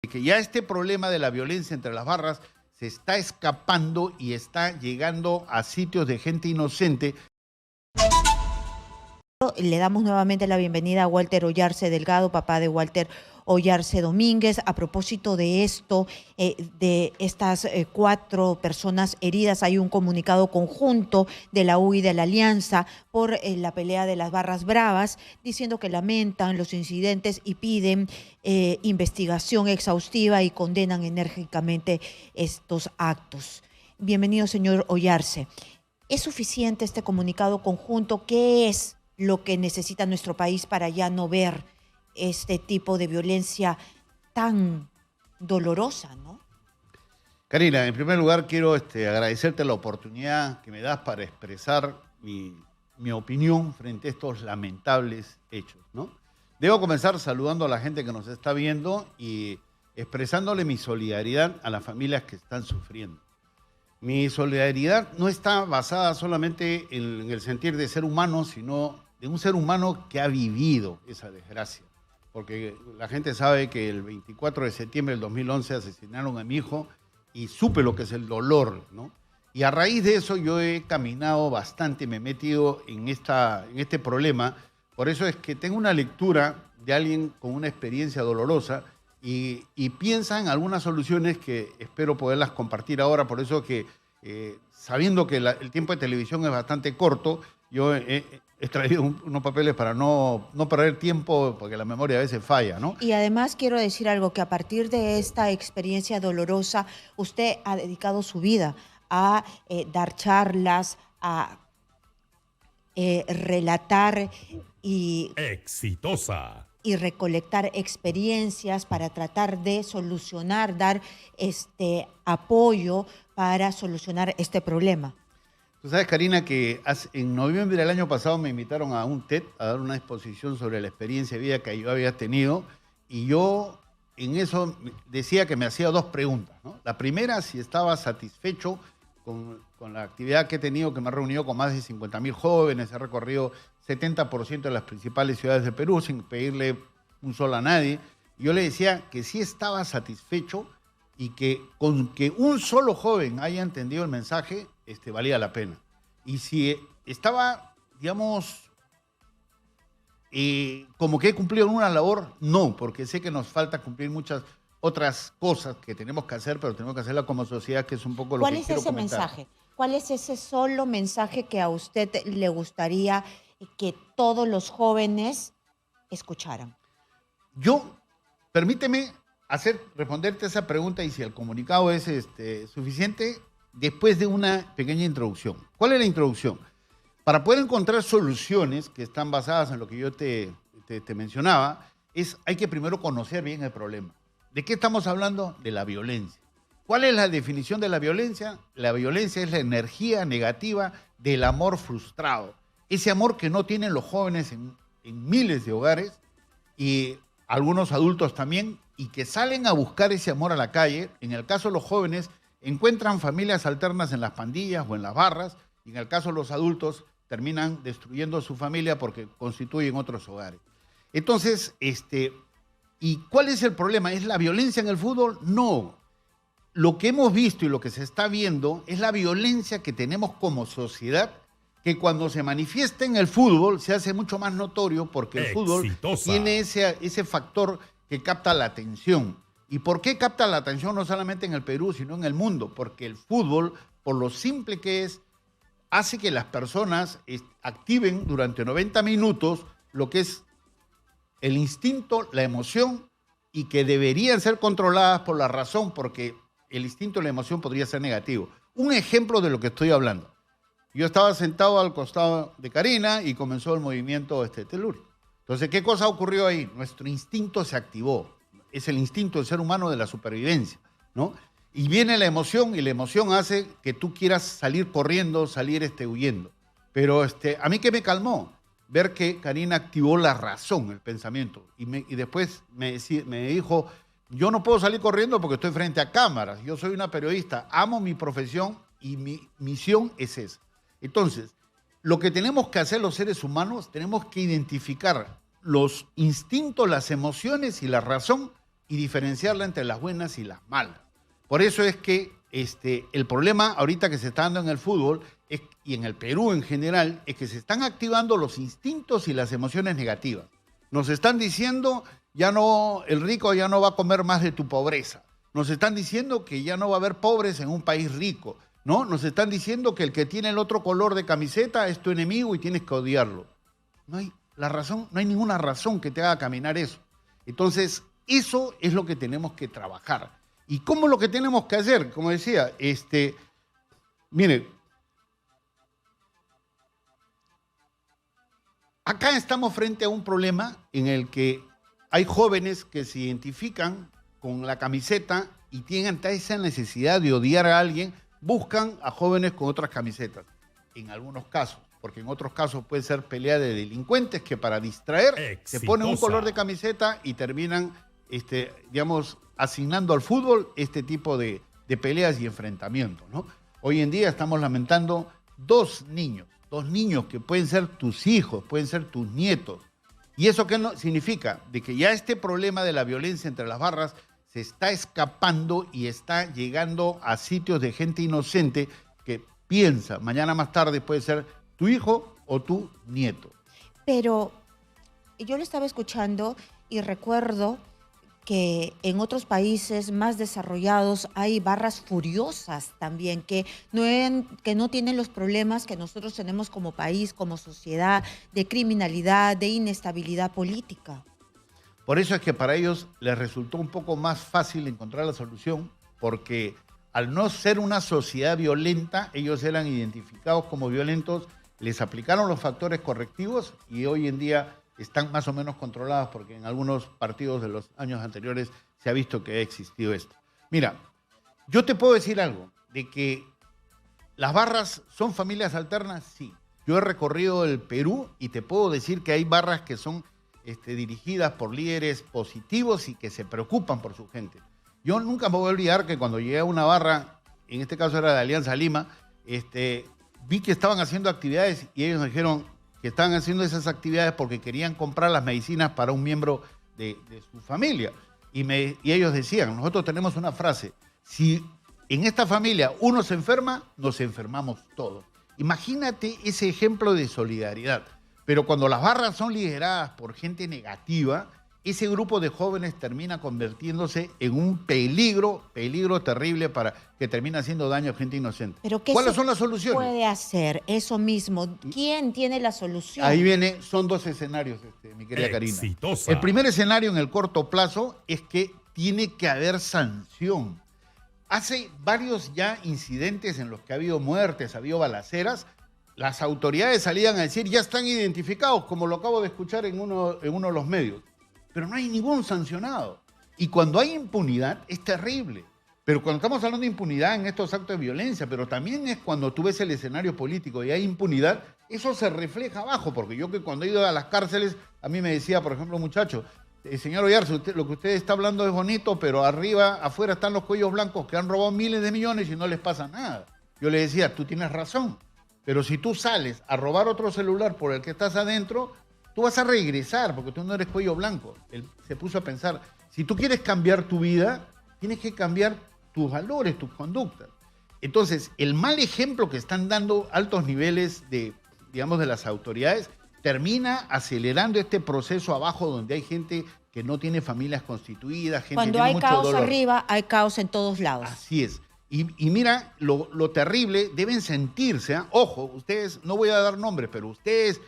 que ya este problema de la violencia entre las barras se está escapando y está llegando a sitios de gente inocente. Le damos nuevamente la bienvenida a Walter Ollarse Delgado, papá de Walter Ollarse Domínguez. A propósito de esto, de estas 4 personas heridas, hay un comunicado conjunto de la U y de la Alianza por la pelea de las Barras Bravas, diciendo que lamentan los incidentes y piden investigación exhaustiva y condenan enérgicamente estos actos. Bienvenido, señor Ollarse. ¿Es suficiente este comunicado conjunto? ¿Qué es lo que necesita nuestro país para ya no ver este tipo de violencia tan dolorosa, ¿no? Karina, en primer lugar quiero agradecerte la oportunidad que me das para expresar mi opinión frente a estos lamentables hechos, ¿no? Debo comenzar saludando a la gente que nos está viendo y expresándole mi solidaridad a las familias que están sufriendo. Mi solidaridad no está basada solamente en el sentir de ser humano, sino de un ser humano que ha vivido esa desgracia. Porque la gente sabe que el 24 de septiembre del 2011 asesinaron a mi hijo y supe lo que es el dolor, ¿no? Y a raíz de eso yo he caminado bastante, me he metido en este problema. Por eso es que tengo una lectura de alguien con una experiencia dolorosa y piensa en algunas soluciones que espero poderlas compartir ahora. Por eso que, sabiendo que el tiempo de televisión es bastante corto, yo he traído unos papeles para no perder tiempo, porque la memoria a veces falla, ¿no? Y además quiero decir algo, que a partir de esta experiencia dolorosa, usted ha dedicado su vida a dar charlas, a relatar y exitosa y recolectar experiencias para tratar de solucionar, dar apoyo para solucionar este problema. Tú sabes, Karina, que en noviembre del año pasado me invitaron a un TED a dar una exposición sobre la experiencia de vida que yo había tenido, y yo en eso decía que me hacía 2 preguntas, ¿no? La primera, si estaba satisfecho con la actividad que he tenido, que me he reunido con más de 50.000 jóvenes, he recorrido 70% de las principales ciudades de Perú sin pedirle un sol a nadie. Y yo le decía que sí estaba satisfecho y que con que un solo joven haya entendido el mensaje, valía la pena. Y si estaba, digamos, como que he cumplido una labor, no, porque sé que nos falta cumplir muchas otras cosas que tenemos que hacer, pero tenemos que hacerla como sociedad, que es un poco lo que quiero comentar. ¿Cuál es ese mensaje? ¿Cuál es ese solo mensaje que a usted le gustaría que todos los jóvenes escucharan? Permíteme responderte esa pregunta, y si el comunicado es suficiente, después de una pequeña introducción. ¿Cuál es la introducción? Para poder encontrar soluciones que están basadas en lo que yo te mencionaba, hay que primero conocer bien el problema. ¿De qué estamos hablando? De la violencia. ¿Cuál es la definición de la violencia? La violencia es la energía negativa del amor frustrado. Ese amor que no tienen los jóvenes en miles de hogares, y algunos adultos también, y que salen a buscar ese amor a la calle. En el caso de los jóvenes, encuentran familias alternas en las pandillas o en las barras, y en el caso de los adultos, terminan destruyendo su familia porque constituyen otros hogares. Entonces, ¿y cuál es el problema? ¿Es la violencia en el fútbol? No. Lo que hemos visto y lo que se está viendo es la violencia que tenemos como sociedad, que cuando se manifiesta en el fútbol se hace mucho más notorio, porque el fútbol tiene ese factor que capta la atención. ¿Y por qué capta la atención no solamente en el Perú, sino en el mundo? Porque el fútbol, por lo simple que es, hace que las personas activen durante 90 minutos lo que es el instinto, la emoción, y que deberían ser controladas por la razón, porque el instinto y la emoción podría ser negativo. Un ejemplo de lo que estoy hablando. Yo estaba sentado al costado de Karina y comenzó el movimiento telúrico. Entonces, ¿qué cosa ocurrió ahí? Nuestro instinto se activó. Es el instinto del ser humano de la supervivencia, ¿no? Y viene la emoción, y la emoción hace que tú quieras salir corriendo, salir huyendo. Pero a mí, ¿qué me calmó? Ver que Karina activó la razón, el pensamiento. Y después me dijo, yo no puedo salir corriendo porque estoy frente a cámaras. Yo soy una periodista, amo mi profesión y mi misión es esa. Entonces, lo que tenemos que hacer los seres humanos, tenemos que identificar los instintos, las emociones y la razón y diferenciarla entre las buenas y las malas. Por eso es que el problema ahorita que se está dando en el fútbol y en el Perú en general es que se están activando los instintos y las emociones negativas. Nos están diciendo, el rico ya no va a comer más de tu pobreza. Nos están diciendo que ya no va a haber pobres en un país rico, ¿no? Nos están diciendo que el que tiene el otro color de camiseta es tu enemigo y tienes que odiarlo. No hay ninguna razón que te haga caminar eso. Entonces, eso es lo que tenemos que trabajar. ¿Y cómo lo que tenemos que hacer? Como decía, mire, acá estamos frente a un problema en el que hay jóvenes que se identifican con la camiseta y tienen esa necesidad de odiar a alguien, buscan a jóvenes con otras camisetas, en algunos casos, porque en otros casos puede ser pelea de delincuentes que para distraer se ponen un color de camiseta y terminan, asignando al fútbol este tipo de peleas y enfrentamientos, ¿no? Hoy en día estamos lamentando dos niños que pueden ser tus hijos, pueden ser tus nietos. ¿Y eso qué significa? De que ya este problema de la violencia entre las barras se está escapando y está llegando a sitios de gente inocente que piensa, mañana más tarde puede ser tu hijo o tu nieto. Pero yo lo estaba escuchando y recuerdo que en otros países más desarrollados hay barras furiosas también, que no tienen los problemas que nosotros tenemos como país, como sociedad, de criminalidad, de inestabilidad política. Por eso es que para ellos les resultó un poco más fácil encontrar la solución, porque al no ser una sociedad violenta, ellos eran identificados como violentos, les aplicaron los factores correctivos y hoy en día están más o menos controladas, porque en algunos partidos de los años anteriores se ha visto que ha existido esto. Mira, yo te puedo decir algo, de que las barras son familias alternas, sí. Yo he recorrido el Perú y te puedo decir que hay barras que son dirigidas por líderes positivos y que se preocupan por su gente. Yo nunca me voy a olvidar que cuando llegué a una barra, en este caso era de Alianza Lima, vi que estaban haciendo actividades y ellos me dijeron que estaban haciendo esas actividades porque querían comprar las medicinas para un miembro de su familia. Y ellos decían, nosotros tenemos una frase, si en esta familia uno se enferma, nos enfermamos todos. Imagínate ese ejemplo de solidaridad. Pero cuando las barras son lideradas por gente negativa, ese grupo de jóvenes termina convirtiéndose en un peligro terrible para que termina haciendo daño a gente inocente. ¿Pero cuáles son las soluciones? Puede hacer eso mismo. ¿Quién tiene la solución? Ahí son dos escenarios, mi querida Karina. Exitosa. El primer escenario en el corto plazo es que tiene que haber sanción. Hace varios ya incidentes en los que ha habido muertes, ha habido balaceras. Las autoridades salían a decir, ya están identificados, como lo acabo de escuchar en uno de los medios. Pero no hay ningún sancionado. Y cuando hay impunidad, es terrible. Pero cuando estamos hablando de impunidad en estos actos de violencia, pero también es cuando tú ves el escenario político y hay impunidad, eso se refleja abajo. Porque yo que cuando he ido a las cárceles, a mí me decía, por ejemplo, un muchacho, señor Oyarse, lo que usted está hablando es bonito, pero afuera están los cuellos blancos que han robado miles de millones y no les pasa nada. Yo le decía, tú tienes razón. Pero si tú sales a robar otro celular por el que estás adentro, tú vas a regresar porque tú no eres cuello blanco. Él se puso a pensar, si tú quieres cambiar tu vida, tienes que cambiar tus valores, tus conductas. Entonces, el mal ejemplo que están dando altos niveles de las autoridades termina acelerando este proceso abajo donde hay gente que no tiene familias constituidas, gente Cuando que tiene hay mucho caos dolor. arriba, hay caos en todos lados. Así es. Y mira, lo terrible, deben sentirse, ojo, ustedes, no voy a dar nombres, pero ustedes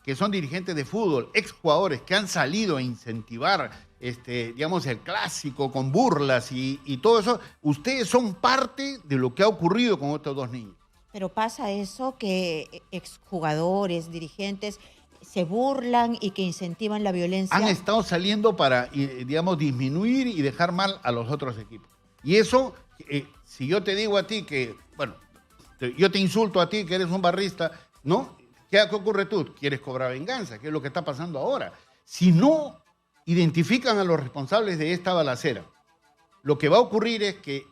que son dirigentes de fútbol, exjugadores que han salido a incentivar, el clásico con burlas y todo eso, ustedes son parte de lo que ha ocurrido con estos dos niños. Pero pasa eso que exjugadores, dirigentes se burlan y que incentivan la violencia. Han estado saliendo para, disminuir y dejar mal a los otros equipos. Y eso, si yo te digo a ti que, yo te insulto a ti que eres un barrista, ¿no? ¿Qué ocurre tú? ¿Quieres cobrar venganza? ¿Qué es lo que está pasando ahora? Si no identifican a los responsables de esta balacera, lo que va a ocurrir es que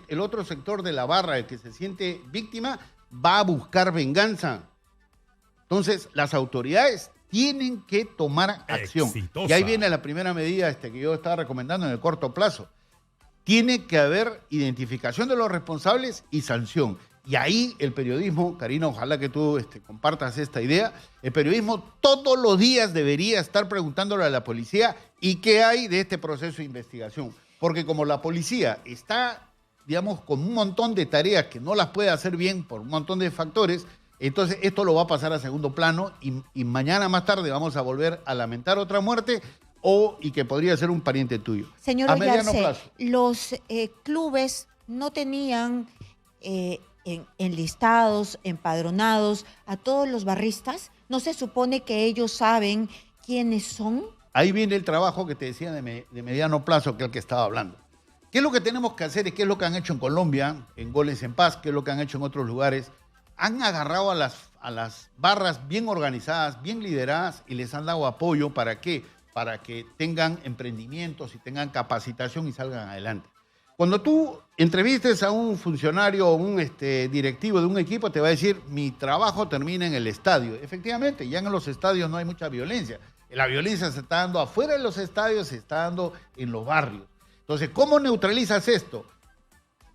el otro sector de la barra, el que se siente víctima, va a buscar venganza. Entonces, las autoridades tienen que tomar acción. Exitosa. Y ahí viene la primera medida que yo estaba recomendando en el corto plazo. Tiene que haber identificación de los responsables y sanción. Y ahí el periodismo, Karina, ojalá que tú compartas esta idea, el periodismo todos los días debería estar preguntándole a la policía y qué hay de este proceso de investigación. Porque como la policía está, digamos, con un montón de tareas que no las puede hacer bien por un montón de factores, entonces esto lo va a pasar a segundo plano y mañana más tarde vamos a volver a lamentar otra muerte y que podría ser un pariente tuyo. Señor a mediano Ollarse, plazo. los clubes no tenían enlistados, empadronados a todos los barristas. ¿No se supone que ellos saben quiénes son? Ahí viene el trabajo que te decía de mediano plazo, que es el que estaba hablando. ¿Qué es lo que tenemos que hacer y qué es lo que han hecho en Colombia, en Goles en Paz, qué es lo que han hecho en otros lugares? Han agarrado a las barras bien organizadas, bien lideradas y les han dado apoyo. ¿Para qué? Para que tengan emprendimientos y tengan capacitación y salgan adelante. Cuando tú entrevistes a un funcionario o un directivo de un equipo, te va a decir, mi trabajo termina en el estadio. Efectivamente, ya en los estadios no hay mucha violencia. La violencia se está dando afuera de los estadios, se está dando en los barrios. Entonces, ¿cómo neutralizas esto?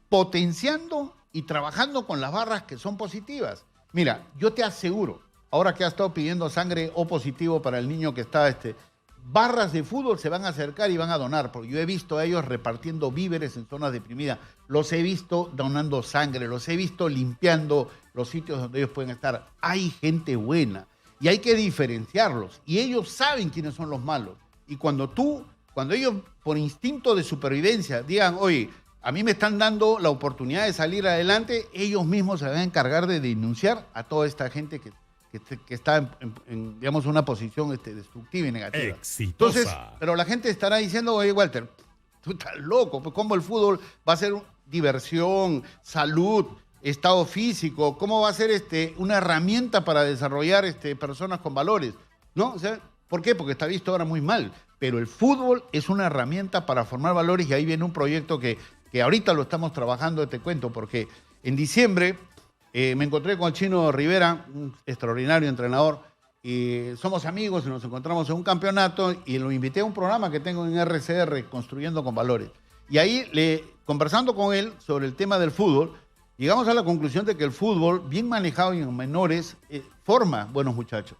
Potenciando y trabajando con las barras que son positivas. Mira, yo te aseguro, ahora que has estado pidiendo sangre O positivo para el niño que está, barras de fútbol se van a acercar y van a donar, porque yo he visto a ellos repartiendo víveres en zonas deprimidas, los he visto donando sangre, los he visto limpiando los sitios donde ellos pueden estar. Hay gente buena y hay que diferenciarlos y ellos saben quiénes son los malos. Y cuando ellos por instinto de supervivencia digan, oye, a mí me están dando la oportunidad de salir adelante, ellos mismos se van a encargar de denunciar a toda esta gente que está en, digamos, una posición destructiva y negativa. Exitosa. Entonces, pero la gente estará diciendo, oye, Walter, tú estás loco, pues ¿cómo el fútbol va a ser diversión, salud, estado físico? ¿Cómo va a ser una herramienta para desarrollar personas con valores? ¿No? O sea, ¿por qué? Porque está visto ahora muy mal. Pero el fútbol es una herramienta para formar valores y ahí viene un proyecto que ahorita lo estamos trabajando, te cuento, porque en diciembre me encontré con el Chino Rivera, un extraordinario entrenador, y somos amigos y nos encontramos en un campeonato y lo invité a un programa que tengo en RCR, Construyendo con Valores. Y ahí, conversando con él sobre el tema del fútbol, llegamos a la conclusión de que el fútbol, bien manejado y en menores, forma buenos muchachos.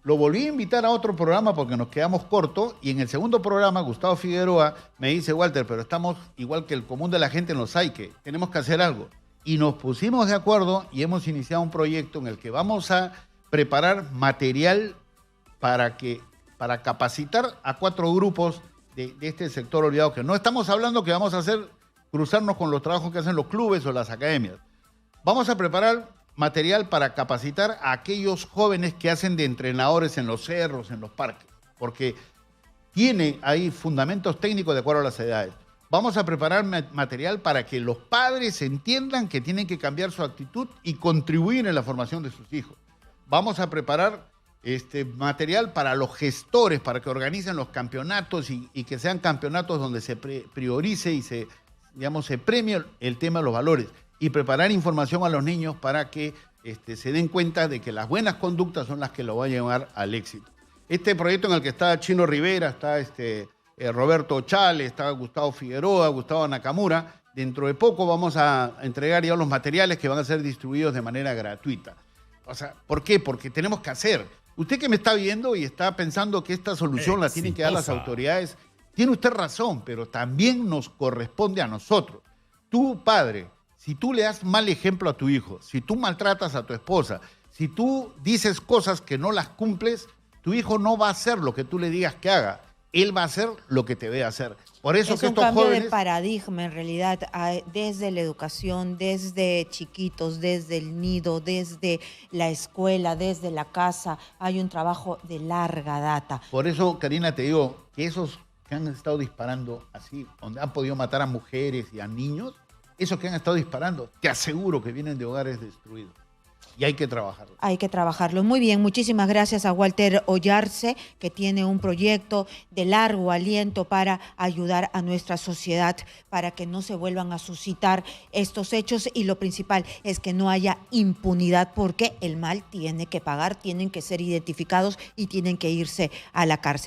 Lo volví a invitar a otro programa porque nos quedamos cortos y en el segundo programa, Gustavo Figueroa me dice, Walter, pero estamos igual que el común de la gente en los Saique, tenemos que hacer algo. Y nos pusimos de acuerdo y hemos iniciado un proyecto en el que vamos a preparar material para capacitar a 4 grupos de este sector olvidado, que no estamos hablando que vamos a hacer cruzarnos con los trabajos que hacen los clubes o las academias. Vamos a preparar material para capacitar a aquellos jóvenes que hacen de entrenadores en los cerros, en los parques, porque tiene ahí fundamentos técnicos de acuerdo a las edades. Vamos a preparar material para que los padres entiendan que tienen que cambiar su actitud y contribuir en la formación de sus hijos. Vamos a preparar material para los gestores, para que organicen los campeonatos y que sean campeonatos donde se priorice y se premie el tema de los valores. Y preparar información a los niños para que se den cuenta de que las buenas conductas son las que lo van a llevar al éxito. Este proyecto en el que está Chino Rivera, está Roberto Chale, está Gustavo Figueroa, Gustavo Nakamura, dentro de poco vamos a entregar ya los materiales que van a ser distribuidos de manera gratuita. O sea, ¿por qué? Porque tenemos que hacer. Usted que me está viendo y está pensando que esta solución la tienen que dar las autoridades, tiene usted razón, pero también nos corresponde a nosotros. Tú, padre, si tú le das mal ejemplo a tu hijo, si tú maltratas a tu esposa, si tú dices cosas que no las cumples, tu hijo no va a hacer lo que tú le digas que haga. Él va a hacer lo que te ve hacer. Por eso es que un estos cambio jóvenes... de paradigma en realidad, desde la educación, desde chiquitos, desde el nido, desde la escuela, desde la casa. Hay un trabajo de larga data. Por eso, Karina, te digo que esos que han estado disparando así, donde han podido matar a mujeres y a niños, esos que han estado disparando, te aseguro que vienen de hogares destruidos. y hay que trabajarlo. Hay que trabajarlo. Muy bien, muchísimas gracias a Walter Oyarce, que tiene un proyecto de largo aliento para ayudar a nuestra sociedad, para que no se vuelvan a suscitar estos hechos, y lo principal es que no haya impunidad, porque el mal tiene que pagar, tienen que ser identificados y tienen que irse a la cárcel.